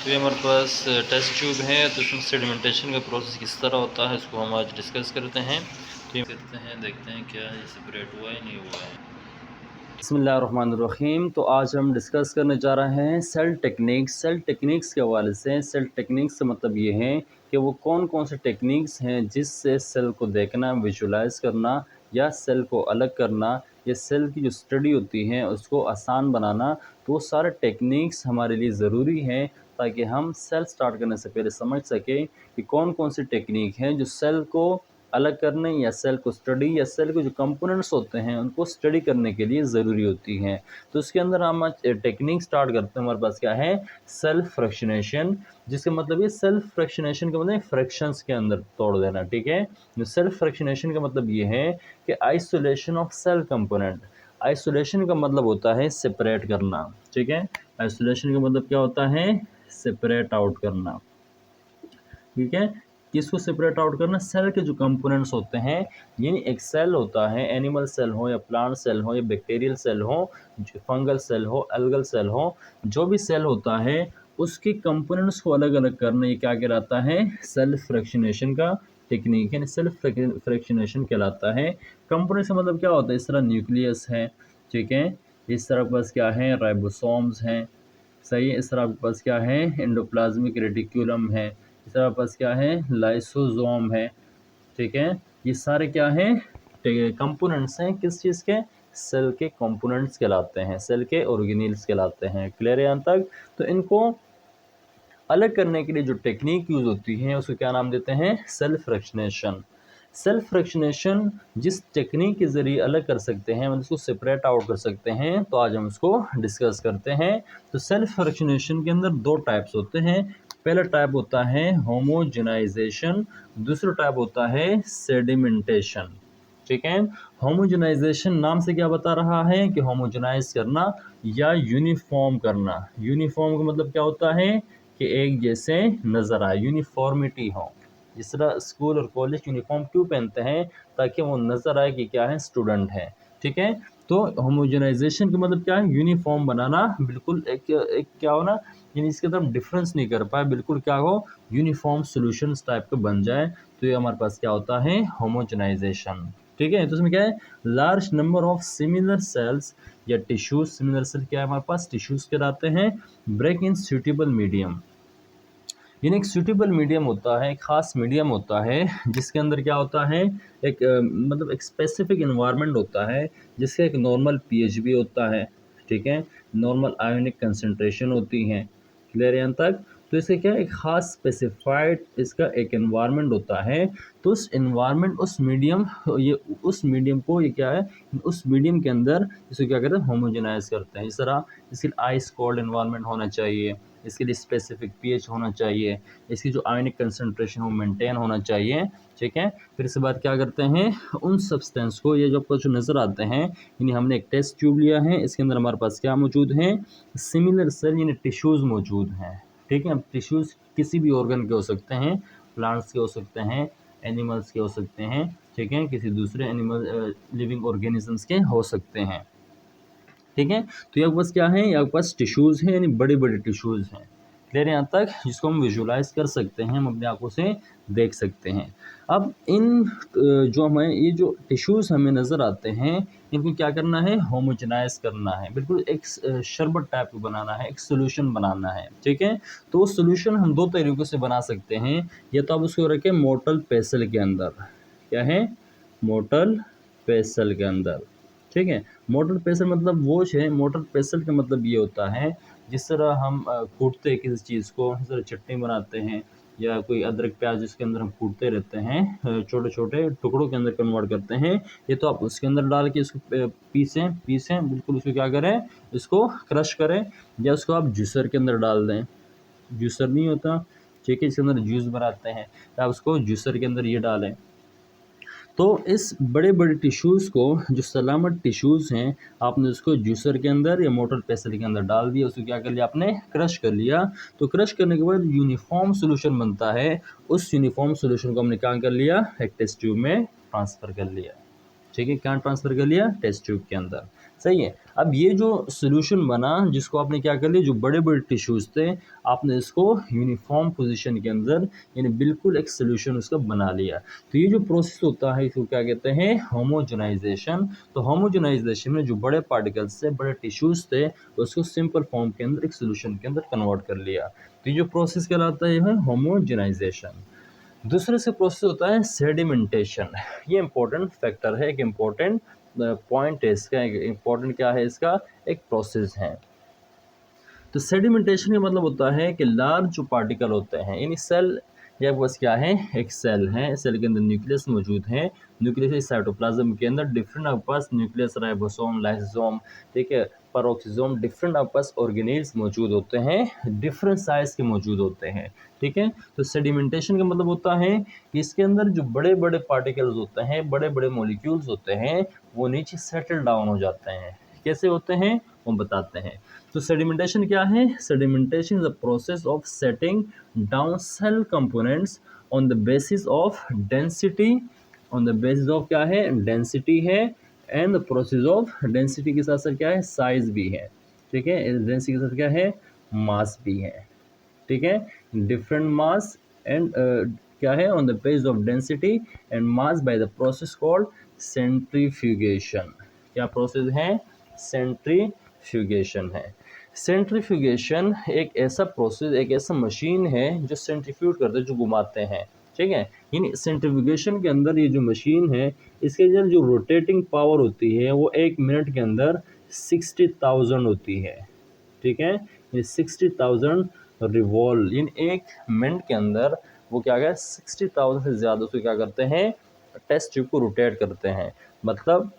तो ये हमारे पास टेस्ट ट्यूब है, तो इसमें सेडिमेंटेशन का प्रोसेस किस तरह होता है इसको हम आज डिस्कस करते हैं। तो ये करते हैं, देखते हैं क्या ये सेपरेट हुआ है नहीं हुआ है। बिस्मिल्लाहिर्रहमानिर्रहीम। तो आज हम डिस्कस करने जा रहे हैं सेल टेक्निक्स। सेल टेक्निक्स के हवाले से सेल टेक्निक्स का मतलब ये है कि वो कौन कौन से टेक्निक्स हैं जिससे सेल को देखना, विजुलाइज करना या सेल को अलग करना या सेल की जो स्टडी होती है उसको आसान बनाना, तो वो सारे टेक्निक्स हमारे लिए ज़रूरी हैं ताकि हम सेल स्टार्ट करने से पहले समझ सकें कि कौन कौन सी टेक्निक हैं जो सेल को अलग करने या सेल को स्टडी या सेल के जो कंपोनेंट्स होते हैं उनको स्टडी करने के लिए ज़रूरी होती हैं। तो इसके अंदर हम आज टेक्निक स्टार्ट करते हैं। हमारे पास क्या है? सेल्फ फ्रैक्शनेशन, जिसका मतलब ये सेल्फ फ्रैक्शनेशन का मतलब फ्रैक्शंस के अंदर तोड़ देना। ठीक है, सेल्फ फ्रैक्शनेशन का मतलब ये है कि isolation of cell component. Isolation का मतलब होता है सेपरेट करना। ठीक है, आइसोलेशन का मतलब क्या होता है? सेपरेट आउट करना। ठीक है, किसको सेपरेट आउट करना? सेल के जो कंपोनेंट्स होते हैं, यानी एक सेल होता है, एनिमल सेल हो या प्लांट सेल हो या बैक्टीरियल सेल हो, फंगल सेल हो, एल्गल सेल हो, जो भी सेल होता है उसके कंपोनेंट्स को अलग अलग करना, ये क्या कहलाता है? सेल्फ फ्रैक्शनेशन का टेक्निक है, सेल्फ फ्रैक्शनेशन कहलाता है। कंपोनेंट्स का मतलब क्या होता है? इस तरह न्यूक्लियस है, ठीक है, इस तरह के पास क्या है? राइबोसोम्स हैं, सही है, इस तरह आपके पास क्या है? एंडोप्लाज्मिक रेटिक्यूलम है, इस तरह पास क्या है? लाइसोसोम है। ठीक है, ये सारे क्या हैं? कंपोनेंट्स हैं किस चीज़ के? सेल के कंपोनेंट्स कहलाते हैं, सेल के ऑर्गेनील्स कहलाते हैं। क्लियर है यहाँ तक? तो इनको अलग करने के लिए जो टेक्निक यूज़ होती है उसको क्या नाम देते हैं? Self fractionation. सेल्फ फ्रैक्शनेशन जिस टेक्निक के ज़रिए अलग कर सकते हैं, मतलब उसको सेपरेट आउट कर सकते हैं, तो आज हम उसको डिस्कस करते हैं। तो सेल्फ फ्रैक्शनेशन के अंदर दो टाइप्स होते हैं। पहला टाइप होता है होमोजेनाइजेशन, दूसरा टाइप होता है सेडिमेंटेशन। ठीक है, होमोजेनाइजेशन नाम से क्या बता रहा है कि होमोजेनाइज करना या यूनिफॉर्म करना। यूनिफॉर्म का मतलब क्या होता है? कि एक जैसे नज़र आए, यूनिफॉर्मिटी हो। जिस तरह स्कूल और कॉलेज यूनिफॉर्म क्यों पहनते हैं? ताकि वो नज़र आए कि क्या है? स्टूडेंट है। ठीक है, तो होमोजेनाइजेशन का मतलब क्या है? यूनिफॉर्म बनाना, बिल्कुल एक एक क्या हो ना, यानी इसके अंदर हम डिफरेंस नहीं कर पाए, बिल्कुल क्या हो? यूनिफॉर्म सॉल्यूशंस टाइप का बन जाए, तो ये हमारे पास क्या होता है? होमोजेनाइजेशन। ठीक है, तो इसमें क्या है? Large number of similar sales या टिश्यूज, सिमिलर सेल क्या है हमारे पास? टिश्यूज कहलाते हैं। ब्रेक इन सूटेबल मीडियम, यानी एक सूटेबल मीडियम होता है, एक ख़ास मीडियम होता है जिसके अंदर क्या होता है? एक मतलब एक स्पेसिफिक इन्वायरमेंट होता है जिसका एक नॉर्मल पीएच भी होता है। ठीक है, नॉर्मल आयोनिक कंसंट्रेशन होती हैं। क्लियर है यहाँ तक? तो इससे क्या है? एक ख़ास स्पेसिफाइड इसका एक इन्वायरमेंट होता है। तो उस इन्वायरमेंट, उस मीडियम, ये उस मीडियम को ये क्या है? उस मीडियम के अंदर इसको क्या करते हैं? होमोजेनाइज करते हैं। इस तरह इसके लिए आइस कोल्ड इन्वायरमेंट होना चाहिए, इसके लिए स्पेसिफिक पीएच होना चाहिए, इसकी जो आयनिक कंसंट्रेशन वो मेंटेन होना चाहिए। ठीक है, फिर इसके बाद क्या करते हैं? उन सब्सटेंस को, ये जो आपको जो नज़र आते हैं, यानी हमने एक टेस्ट ट्यूब लिया है, इसके अंदर हमारे पास क्या मौजूद है? सिमिलर सेल यानी टिश्यूज़ मौजूद हैं। ठीक है, अब टिश्यूज़ किसी भी ऑर्गन के हो सकते हैं, प्लांट्स के हो सकते हैं, एनिमल्स के हो सकते हैं, ठीक है, किसी दूसरे एनिमल लिविंग ऑर्गेनिजम्स के हो सकते हैं। ठीक है, तो यहाँ पास क्या है? यहाँ पास टिश्यूज़ हैं, यानी बड़े बड़े टिश्यूज़ हैं। क्लियर है यहाँ तक? जिसको हम विजुलाइज कर सकते हैं, हम अपनी आंखों से देख सकते हैं। अब इन जो हमें ये जो टिश्यूज़ हमें नज़र आते हैं, इनको क्या करना है? होमोजेनाइज करना है, बिल्कुल एक शरबत टाइप का बनाना है, एक सोल्यूशन बनाना है। ठीक है, तो वो सोल्यूशन हम दो तरीक़ों से बना सकते हैं। या तो आप उसको रखें मोर्टल पेसल के अंदर। क्या है? मोर्टल पेसल के अंदर। ठीक है, मोटर पेसल मतलब वॉश है। मोटर पेसल का मतलब ये होता है, जिस तरह हम कूटते हैं किसी चीज़ को, जिस तरह चटनी बनाते हैं या कोई अदरक प्याज जिसके अंदर हम कूटते रहते हैं, छोटे छोटे टुकड़ों के अंदर कन्वर्ट करते हैं। ये तो आप उसके अंदर डाल के इसको पीसें बिल्कुल, उसको क्या करें? इसको क्रश करें, या उसको आप जूसर के अंदर डाल दें। जूसर नहीं होता, ठीक है, इसके अंदर जूस बनाते हैं, तो आप उसको जूसर के अंदर ये डालें। तो इस बड़े बड़े टिश्यूज़ को, जो सलामत टिश्यूज़ हैं, आपने उसको जूसर के अंदर या मोटर पेसल के अंदर डाल दिया, उसको क्या कर लिया आपने? क्रश कर लिया। तो क्रश करने के बाद यूनिफॉर्म सॉल्यूशन बनता है। उस यूनिफॉर्म सॉल्यूशन को हमने क्या कर लिया? एक टेस्ट ट्यूब में ट्रांसफ़र कर लिया। ठीक है, कहाँ ट्रांसफ़र कर लिया? टेस्ट ट्यूब के अंदर। सही है। अब ये जो सॉल्यूशन बना, जिसको आपने क्या कर लिया, जो बड़े बड़े टिश्यूज़ थे, आपने इसको यूनिफॉर्म पोजीशन के अंदर यानी बिल्कुल एक सॉल्यूशन उसका बना लिया। तो ये जो प्रोसेस होता है इसको क्या कहते हैं, होमोजेनाइजेशन। तो होमोजेनाइजेशन में जो बड़े पार्टिकल्स थे, बड़े टिश्यूज़ थे, उसको सिंपल फॉर्म के अंदर एक सॉल्यूशन के अंदर कन्वर्ट कर लिया। तो ये जो प्रोसेस कहलाता है होमोजेनाइजेशन। दूसरे से प्रोसेस होता है सेडिमेंटेशन। ये इंपॉर्टेंट फैक्टर है, एक इम्पॉर्टेंट पॉइंट है इसका, एक इम्पॉर्टेंट क्या है इसका, एक प्रोसेस है। तो सेडिमेंटेशन का मतलब होता है कि लार्ज जो पार्टिकल होते हैं, यानी सेल या बस क्या है, एक सेल है, सेल के अंदर न्यूक्लियस मौजूद है, न्यूक्लियस साइटोप्लाज्म के अंदर डिफरेंट आपके पास न्यूक्लियस, राइबोसोम, लाइसोसोम, ठीक है, पेरोक्सिसोम, डिफरेंट आपके पास ऑर्गेनेल्स मौजूद होते हैं, डिफरेंट साइज के मौजूद होते हैं, ठीक है। तो सेडिमेंटेशन का मतलब होता है कि इसके अंदर जो बड़े बड़े पार्टिकल्स होते हैं, बड़े बड़े मॉलिक्यूल्स होते हैं, वो नीचे सेटल डाउन हो जाते हैं। कैसे होते हैं वो बताते हैं। तो सेडिमेंटेशन क्या है, sedimentation is a process of settling down cell components on the basis of density, on the basis of क्या है, डेंसिटी है, and the process of density के साथ साथ क्या है, साइज भी है, ठीक है, डेंसिटी के साथ क्या है, मास भी है, ठीक है, डिफरेंट मास एंड क्या है, on the basis of density and mass by the process called centrifugation. क्या प्रोसेस है, सेंट्रीफ्यूगेशन है। सेंट्रीफ्यूगेशन एक ऐसा प्रोसेस, एक ऐसा मशीन है जो सेंट्रीफ्यूज करते हैं, जो घुमाते हैं, ठीक है। यानी सेंट्रीफ्यूगेशन के अंदर ये जो मशीन है, इसके अंदर जो रोटेटिंग पावर होती है वो 1 मिनट के अंदर 60,000 होती है, ठीक है। ये 60,000 रिवॉल्व, यानी 1 मिनट के अंदर वो क्या है, 60,000 से ज़्यादा उसको क्या करते हैं, टेस्ट ट्यूब को रोटेट करते हैं। मतलब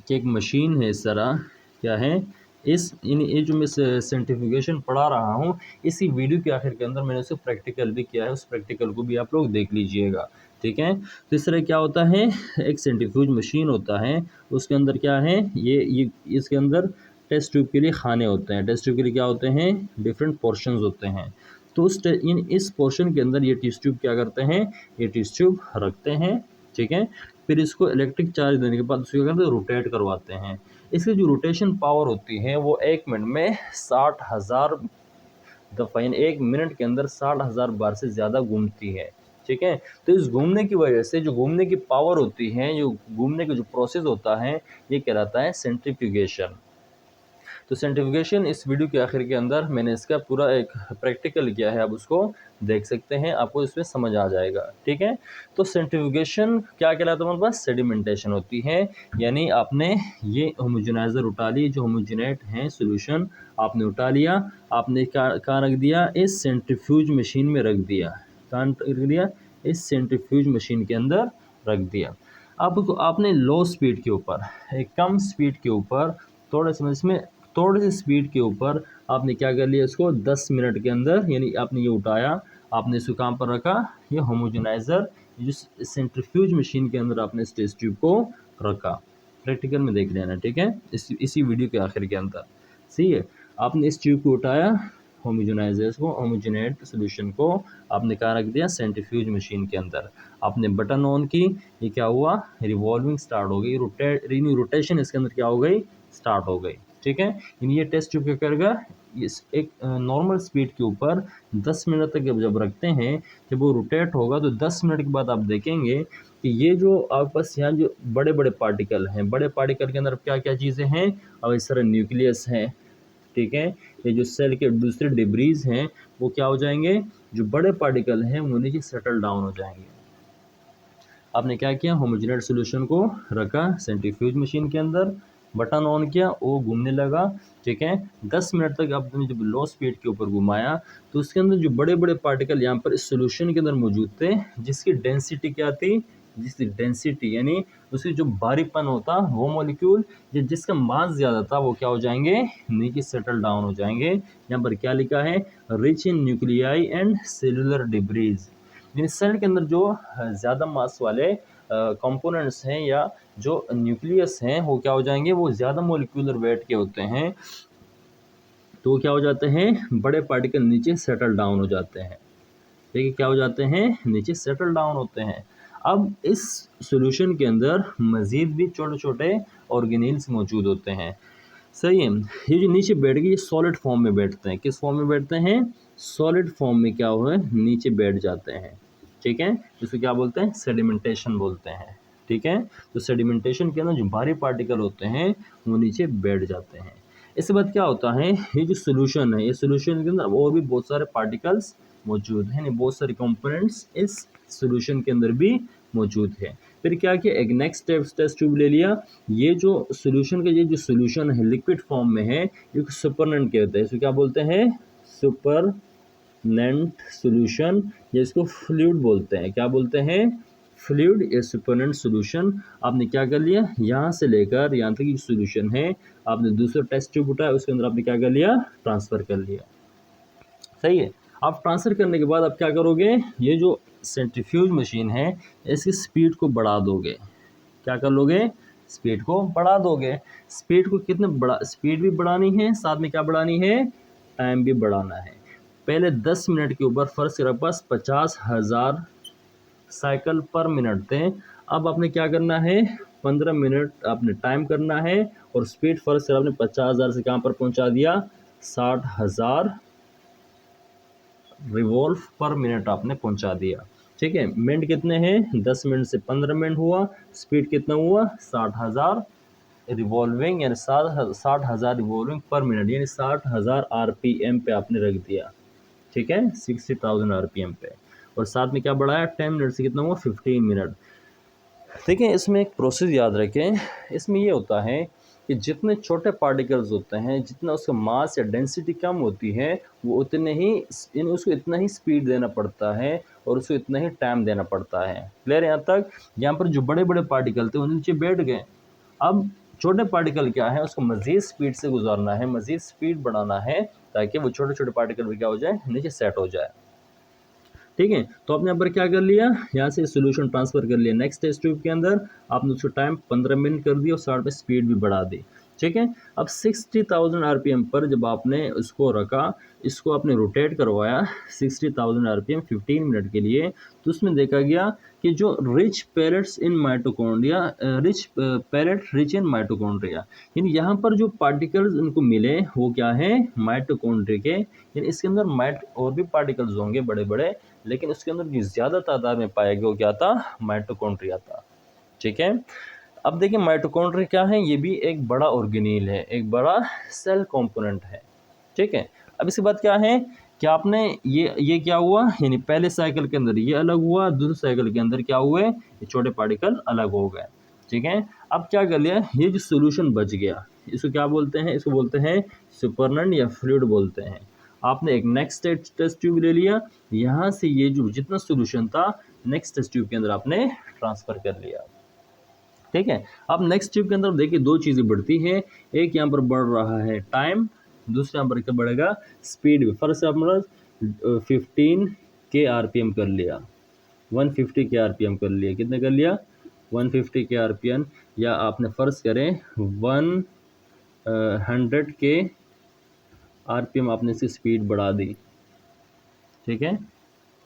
कि एक मशीन है इस तरह, क्या है, ये जो मैं सेंट्रीफ्यूगेशन पढ़ा रहा हूँ, इसी वीडियो के आखिर के अंदर मैंने उसे प्रैक्टिकल भी किया है, उस प्रैक्टिकल को भी आप लोग देख लीजिएगा, ठीक है। तो इस तरह क्या होता है, एक सेंट्रीफ्यूज मशीन होता है, उसके अंदर क्या है, ये इसके अंदर टेस्ट ट्यूब के लिए खाने होते हैं, टेस्ट ट्यूब के लिए क्या होते हैं, डिफरेंट पोर्शंस होते हैं। तो इस पोर्शन के अंदर ये टेस्ट ट्यूब क्या करते हैं, ये टेस्ट ट्यूब रखते हैं, ठीक है। फिर इसको इलेक्ट्रिक चार्ज देने के बाद उसको क्या करते हैं, रोटेट करवाते हैं। इसकी जो रोटेशन पावर होती है वो 1 मिनट में 60,000 दफ़ा, यानी 1 मिनट के अंदर 60,000 बार से ज़्यादा घूमती है, ठीक है। तो इस घूमने की वजह से, जो घूमने की पावर होती है, जो घूमने का जो प्रोसेस होता है, ये कहलाता है सेंट्रीफ्यूगेशन। तो सेंट्रीफ्यूगेशन इस वीडियो के आखिर के अंदर मैंने इसका पूरा एक प्रैक्टिकल किया है, आप उसको देख सकते हैं, आपको इसमें समझ आ जाएगा, ठीक है। तो सेंट्रीफ्यूगेशन क्या कहलाता है, हमारे पास सेडिमेंटेशन होती है, यानी आपने ये होमोजेनाइजर उठा ली, जो होमोजेनेट है सॉल्यूशन आपने उठा लिया, आपने कहाँ रख दिया, इस सेंट्रीफ्यूज मशीन में रख दिया, कहाँ रख दिया, इस सेंट्रीफ्यूज मशीन के अंदर रख दिया। अब आपने लो स्पीड के ऊपर, एक कम स्पीड के ऊपर, थोड़े समय इसमें थोड़ी सी स्पीड के ऊपर आपने क्या कर लिया, इसको 10 मिनट के अंदर, यानी आपने ये उठाया, आपने इसको कहाँ पर रखा, ये होमोजेनाइजर, जिस सेंट्रीफ्यूज मशीन के अंदर आपने इस टेस्ट ट्यूब को रखा। प्रैक्टिकल में देख लेना, ठीक है, इसी वीडियो के आखिर के अंदर, सही है। आपने इस ट्यूब को उठाया, होमोजेनाइजर्स को, होमोजेनेट सोल्यूशन को आपने कहाँ रख दिया, सेंट्रीफ्यूज मशीन के अंदर। आपने बटन ऑन की, ये क्या हुआ, रिवॉल्विंग स्टार्ट हो गई, रोटेशन इसके अंदर क्या हो गई, स्टार्ट हो गई, ठीक है। ये टेस्ट ट्यूब क्या करेगा, इस एक नॉर्मल स्पीड के ऊपर 10 मिनट तक जब रखते हैं, जब वो रोटेट होगा तो 10 मिनट के बाद आप देखेंगे कि ये जो आपके पास यहाँ जो बड़े बड़े पार्टिकल हैं, बड़े पार्टिकल के अंदर क्या क्या चीज़ें हैं, अब इस तरह न्यूक्लियस है, ठीक है, ये जो सेल के दूसरे डिब्रीज हैं वो क्या हो जाएंगे, जो बड़े पार्टिकल हैं वो नीचे सेटल डाउन हो जाएंगे। आपने क्या किया, होमोजेनेट सॉल्यूशन को रखा सेंट्रीफ्यूज मशीन के अंदर, बटन ऑन किया, वो घूमने लगा, ठीक है। 10 मिनट तक आपने जब लो स्पीड के ऊपर घुमाया तो उसके अंदर जो बड़े बड़े पार्टिकल यहाँ पर इस सॉल्यूशन के अंदर मौजूद थे, जिसकी डेंसिटी क्या थी, जिसकी डेंसिटी यानी उसकी जो भारीपन होता, वो मॉलिक्यूल जिसका मास ज़्यादा था वो क्या हो जाएंगे, नीचे सेटल डाउन हो जाएंगे। यहाँ पर क्या लिखा है, rich in nuclei and cellular debris, यानी सेल के अंदर जो ज़्यादा मास वाले कंपोनेंट्स हैं या जो न्यूक्लियस हैं वो क्या हो जाएंगे, वो ज़्यादा मोलिकुलर वेट के होते हैं, तो क्या हो जाते हैं, बड़े पार्टिकल नीचे सेटल डाउन हो जाते हैं, ठीक है, क्या हो जाते हैं, नीचे सेटल डाउन होते हैं। अब इस सॉल्यूशन के अंदर मज़ीद भी छोटे छोटे ऑर्गेनील्स मौजूद होते हैं। सही है। ये जो नीचे बैठ गए ये सॉलिड फॉर्म में बैठते हैं। किस फॉर्म में बैठते हैं? सॉलिड फॉर्म में क्या हुआ है, नीचे बैठ जाते हैं। ठीक है, इसको क्या बोलते हैं? सेडिमेंटेशन बोलते हैं। ठीक है, तो सेडिमेंटेशन के अंदर जो भारी पार्टिकल होते हैं वो नीचे बैठ जाते हैं। इसके बाद क्या होता है, ये जो सोल्यूशन है, ये सोल्यूशन के अंदर और भी बहुत सारे पार्टिकल्स मौजूद हैं, यानी बहुत सारे कंपोनेंट्स इस सोल्यूशन के अंदर भी मौजूद है। फिर क्या किया, एक नेक्स्ट टेस्ट ट्यूब ले लिया। ये जो सोल्यूशन का ये जो सोल्यूशन है लिक्विड फॉर्म में है, ये सुपरनेंट कहते हैं। इसको क्या बोलते हैं? सुपरनेंट सोल्यूशन, या इसको फ्लूइड बोलते हैं। क्या बोलते हैं? फ्लूइड या सुपरनेंट सोल्यूशन। आपने क्या कर लिया, यहाँ से लेकर यहाँ तक ये सोल्यूशन है, आपने दूसरा टेस्ट ट्यूब उठाया, उसके अंदर आपने क्या कर लिया? ट्रांसफ़र कर लिया। सही है। आप ट्रांसफ़र करने के बाद आप क्या करोगे, ये जो सेंट्रीफ्यूज मशीन है इसकी स्पीड को बढ़ा दोगे। क्या कर लोगे? स्पीड को बढ़ा दोगे। स्पीड को कितने बढ़ा, स्पीड भी बढ़ानी है, साथ में क्या बढ़ानी है? टाइम भी बढ़ाना है। पहले 10 मिनट के ऊपर फर्स्ट के पास 50,000 साइकिल पर मिनट थे। अब आपने क्या करना है, 15 मिनट आपने टाइम करना है, और स्पीड फर्स्ट से आपने 50,000 से कहाँ पर पहुँचा दिया? 60,000 रिवॉल्व पर मिनट आपने पहुंचा दिया। ठीक है, मिनट कितने हैं? 10 मिनट से 15 मिनट हुआ। स्पीड कितना हुआ? 60,000 रिवॉल्विंग, यानी 60,000 रिवॉल्विंग पर मिनट, यानी 60,000 आरपीएम पे आपने रख दिया। ठीक है, 60,000 आरपीएम पे। और साथ में क्या बढ़ाया? 10 मिनट से कितना हुआ? 15 मिनट। ठीक है, इसमें एक प्रोसेस याद रखें। इसमें ये होता है कि जितने छोटे पार्टिकल्स होते हैं, जितना उसका मास या डेंसिटी कम होती है, वो उतने ही उसको इतना ही स्पीड देना पड़ता है और उसको इतना ही टाइम देना पड़ता है। क्लियर यहाँ तक? यहाँ पर जो बड़े बड़े पार्टिकल थे वो नीचे बैठ गए। अब छोटे पार्टिकल क्या है, उसको मज़ीद स्पीड से गुजारना है, मज़ीद स्पीड बढ़ाना है, ताकि वो छोटे छोटे पार्टिकल भी क्या हो जाए? नीचे सेट हो जाए। ठीक है, तो आपने यहाँ पर क्या कर लिया, यहाँ से सोल्यूशन ट्रांसफर कर लिया नेक्स्ट टेस्ट ट्यूब के अंदर। आपने उसको टाइम 15 मिनट कर दिया और साथ में स्पीड भी बढ़ा दी। ठीक है, अब 60,000 आरपीएम पर जब आपने उसको रखा, इसको आपने रोटेट करवाया 60,000 आरपीएम 15 मिनट के लिए, तो उसमें देखा गया कि जो rich pellets in mitochondria, rich in mitochondria, यानी यहाँ पर जो पार्टिकल्स इनको मिले वो क्या है? माइटोकॉन्ड्रिया के। यानी इसके अंदर और भी पार्टिकल्स होंगे बड़े बड़े, लेकिन उसके अंदर जो ज़्यादा तादाद में पाया गया वो क्या था? माइटोकॉन्ड्रिया था। ठीक है, अब देखिए माइटोकॉन्ड्रिया क्या है? ये भी एक बड़ा ऑर्गेनील है, एक बड़ा सेल कंपोनेंट है। ठीक है, अब इसके बाद क्या है कि आपने ये क्या हुआ, यानी पहले साइकिल के अंदर ये अलग हुआ, दूसरे साइकिल के अंदर क्या हुए? ये छोटे पार्टिकल अलग हो गए। ठीक है, अब क्या कर लिया, ये जो सोल्यूशन बच गया, इसको क्या बोलते हैं? इसको बोलते हैं सुपरनेंट या फ्लूइड बोलते हैं। आपने एक नेक्स्ट टेस्ट ट्यूब ले लिया, यहाँ से ये जो जितना सोल्यूशन था नेक्स्ट टेस्ट ट्यूब के अंदर आपने ट्रांसफ़र कर लिया। ठीक है, अब नेक्स्ट ट्यूब के अंदर देखिए दो चीज़ें बढ़ती हैं, एक यहाँ पर बढ़ रहा है टाइम, दूसरा यहाँ पर क्या बढ़ेगा? स्पीड। फर्स्ट आपने 15 के आरपीएम कर लिया, 150 के आरपीएम कर लिया। कितने कर लिया? 150 के आरपीएम, या आपने फ़र्ज करें 100 के आरपीएम आपने इसकी स्पीड बढ़ा दी। ठीक है,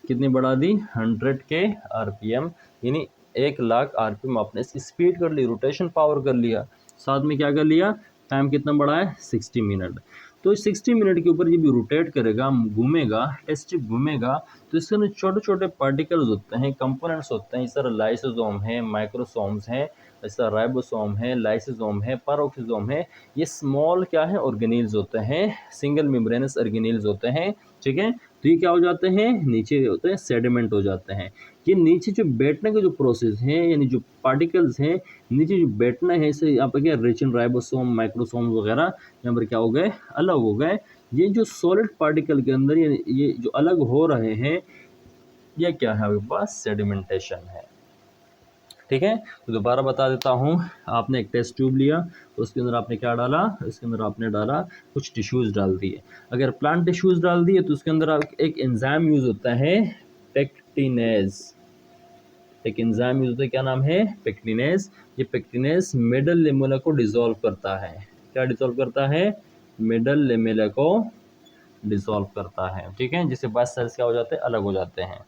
कितनी बढ़ा दी? 100 के आरपीएम, यानी 1,00,000 आरपीएम आपने इसकी स्पीड कर ली, रोटेशन पावर कर लिया। साथ में क्या कर लिया? टाइम कितना बढ़ा है? 60 मिनट। तो 60 मिनट के ऊपर जब भी रोटेट करेगा, घूमेगा, टेस्ट ट्यूब घूमेगा, तो इसके अंदर छोटे छोटे पार्टिकल्स होते हैं, कंपोनेंट्स होते हैं। इस तरह लाइसोसोम है, माइक्रोसोम्स हैं, ऐसा राइबोसोम है, लाइसोसोम है, पैरोक्सिसोम है। ये स्मॉल क्या है? ऑर्गेनील्स होते हैं, सिंगल मेम्ब्रेनस ऑर्गेनील्स होते हैं। ठीक है, तो ये क्या हो जाते हैं? नीचे होते हैं, सेडिमेंट हो जाते हैं। ये नीचे जो बैठने का जो प्रोसेस है, यानी जो पार्टिकल्स हैं नीचे जो बैठना है, इसे यहाँ पर क्या रिच इन राइबोसोम, माइक्रोसोम वगैरह यहाँ पर क्या हो गए? अलग हो गए। ये जो सॉलिड पार्टिकल के अंदर ये जो अलग हो रहे हैं, ये क्या है? आपके पास सेडिमेंटेशन है। ठीक है, तो दोबारा बता देता हूँ। आपने एक टेस्ट ट्यूब लिया, उसके अंदर आपने क्या डाला? इसके अंदर आपने डाला कुछ टिश्यूज़ डाल दिए। अगर प्लांट टिश्यूज़ डाल दिए तो उसके अंदर एक एंजाइम यूज़ होता है, पेक्टिनेज। एक एंजाइम यूज़ होता है, क्या नाम है? पेक्टिनेज। ये पेक्टिनेज मिडल लेमेला को डिसॉल्व करता है। क्या डिसॉल्व करता है? मिडल लेमेला को डिसॉल्व करता है। ठीक है, जिससे बाद सेल्स क्या हो जाते हैं? अलग हो जाते हैं।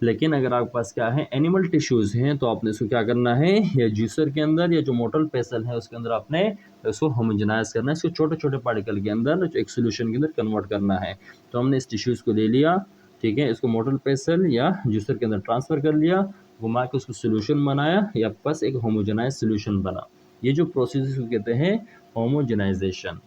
लेकिन अगर आपके पास क्या है एनिमल टिश्यूज़ हैं तो आपने इसको क्या करना है, या जूसर के अंदर या जो मोटल पेसल है उसके अंदर आपने इसको होमोजेनाइज करना है, इसको छोटे छोटे पार्टिकल के अंदर एक सोल्यूशन के अंदर कन्वर्ट करना है। तो हमने इस टिश्यूज़ को ले लिया, ठीक है, इसको मोटल पेसल या जूसर के अंदर ट्रांसफ़र कर लिया, घुमा के उसको सोल्यूशन बनाया, या आपके पास एक होमोजेनाइज सोल्यूशन बना। ये जो प्रोसेस को कहते हैं होमोजेनाइजेशन।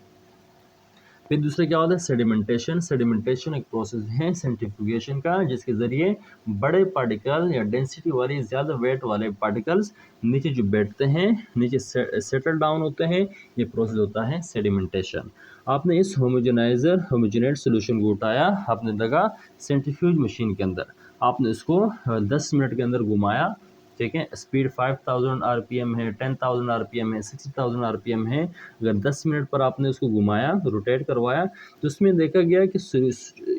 फिर दूसरा क्या होता है सेडिमेंटेशन। सेडिमेंटेशन एक प्रोसेस है सेंट्रीफ्यूगेशन का, जिसके ज़रिए बड़े पार्टिकल या डेंसिटी वाली ज़्यादा वेट वाले पार्टिकल्स नीचे जो बैठते हैं, नीचे सेटल डाउन होते हैं, ये प्रोसेस होता है सेडिमेंटेशन। आपने इस होमोजेनेट सोल्यूशन को उठाया, आपने लगा सेंट्रीफ्यूज मशीन के अंदर, आपने इसको 10 मिनट के अंदर घुमाया, ठीक है, स्पीड 5000 आरपीएम है, 10,000 आरपीएम है, 60,000 आरपीएम है। अगर 10 मिनट पर आपने उसको घुमाया, रोटेट करवाया, तो उसमें देखा गया कि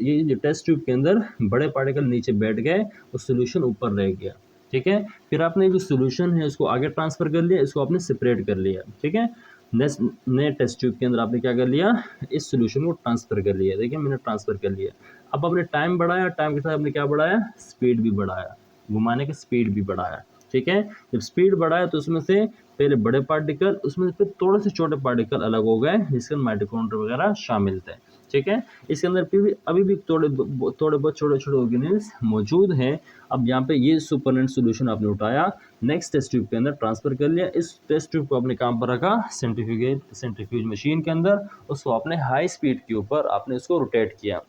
ये जो टेस्ट ट्यूब के अंदर बड़े पार्टिकल नीचे बैठ गए और सोल्यूशन ऊपर रह गया, ठीक है। फिर आपने जो सोल्यूशन है उसको आगे ट्रांसफ़र कर लिया, इसको आपने सेपरेट कर लिया, ठीक है। नेक्स्ट नए टेस्ट ट्यूब के अंदर आपने क्या कर लिया, इस सोल्यूशन को ट्रांसफ़र कर लिया, देखिए मैंने ट्रांसफ़र कर लिया। अब आपने टाइम बढ़ाया, टाइम के साथ आपने क्या बढ़ाया, स्पीड भी बढ़ाया, घुमाने की स्पीड भी बढ़ाया, ठीक है। जब स्पीड बढ़ाया तो उसमें से पहले बड़े पार्टिकल, उसमें फिर थोड़े से छोटे पार्टिकल अलग हो गए, जिसके अंदर माइटोकॉन्ड्रिया वगैरह शामिल थे, ठीक है। इसके अंदर फिर भी अभी भी थोड़े बहुत छोटे छोटे ऑर्गेनिल्स मौजूद हैं। अब यहाँ पे ये सुपरनेंट सोल्यूशन आपने उठाया, नेक्स्ट टेस्ट ट्यूब के अंदर ट्रांसफ़र कर लिया, इस टेस्ट ट्यूब को अपने काम पर रखा सेंट्रीफ्यूज मशीन के अंदर, उसको आपने हाई स्पीड के ऊपर आपने इसको रोटेट किया।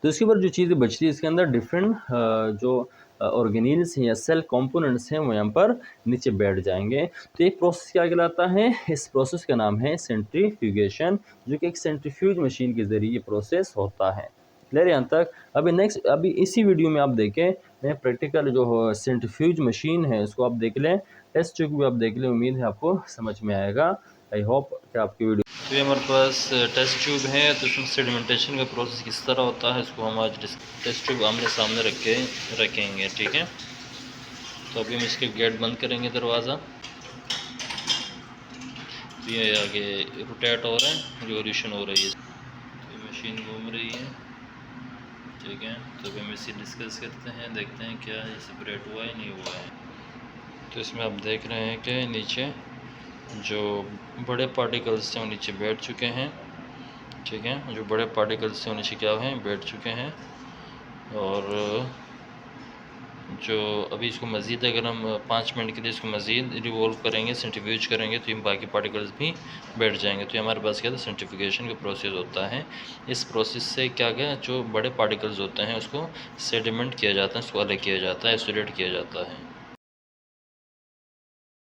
तो इसके ऊपर जो चीज़ें बचती है, इसके अंदर डिफरेंट जो ऑर्गेनिल्स हैं या सेल कंपोनेंट्स हैं वो यहाँ पर नीचे बैठ जाएंगे। तो एक प्रोसेस क्या कहलाता है, इस प्रोसेस का नाम है सेंट्रीफ्यूगेशन, जो कि एक सेंट्रीफ्यूज मशीन के ज़रिए प्रोसेस होता है। क्लियर यहाँ तक। अभी इसी वीडियो में आप देखें, मैं प्रैक्टिकल जो सेंट्रीफ्यूज मशीन है उसको आप देख लें, टेस्ट ट्यूब भी आप देख लें, उम्मीद है आपको समझ में आएगा। आई होप कि आपकी वीडियो। तो ये हमारे पास टेस्ट ट्यूब है, तो उसमें सेडिमेंटेशन का प्रोसेस किस तरह होता है इसको हम आज टेस्ट ट्यूब आमने सामने रखेंगे, ठीक है। तो अभी हम इसके गेट बंद करेंगे, दरवाज़ा। तो ये आगे रोटेट हो रहा है, रिवोल्यूशन हो रही है, तो मशीन घूम रही है, ठीक है। तो अभी हम इसे डिस्कस करते हैं, देखते हैं क्या ये सेपरेट हुआ है नहीं हुआ है। तो इसमें आप देख रहे हैं कि नीचे जो बड़े पार्टिकल्स थे वो नीचे बैठ चुके हैं, ठीक है। जो बड़े पार्टिकल्स थे वो नीचे क्या हैं, बैठ चुके हैं। और जो अभी इसको मज़ीद अगर हम 5 मिनट के लिए इसको मज़ीद रिवॉल्व करेंगे, सेंट्रीफ्यूज करेंगे, तो ये बाकी पार्टिकल्स भी बैठ जाएंगे। तो ये हमारे पास क्या था, सेंट्रीफ्यूगेशन का प्रोसेस होता है। इस प्रोसेस से क्या क्या जो बड़े पार्टिकल्स होते हैं उसको सेडिमेंट किया जाता है, उसको अलग किया जाता है, आइसोलेट किया जाता है।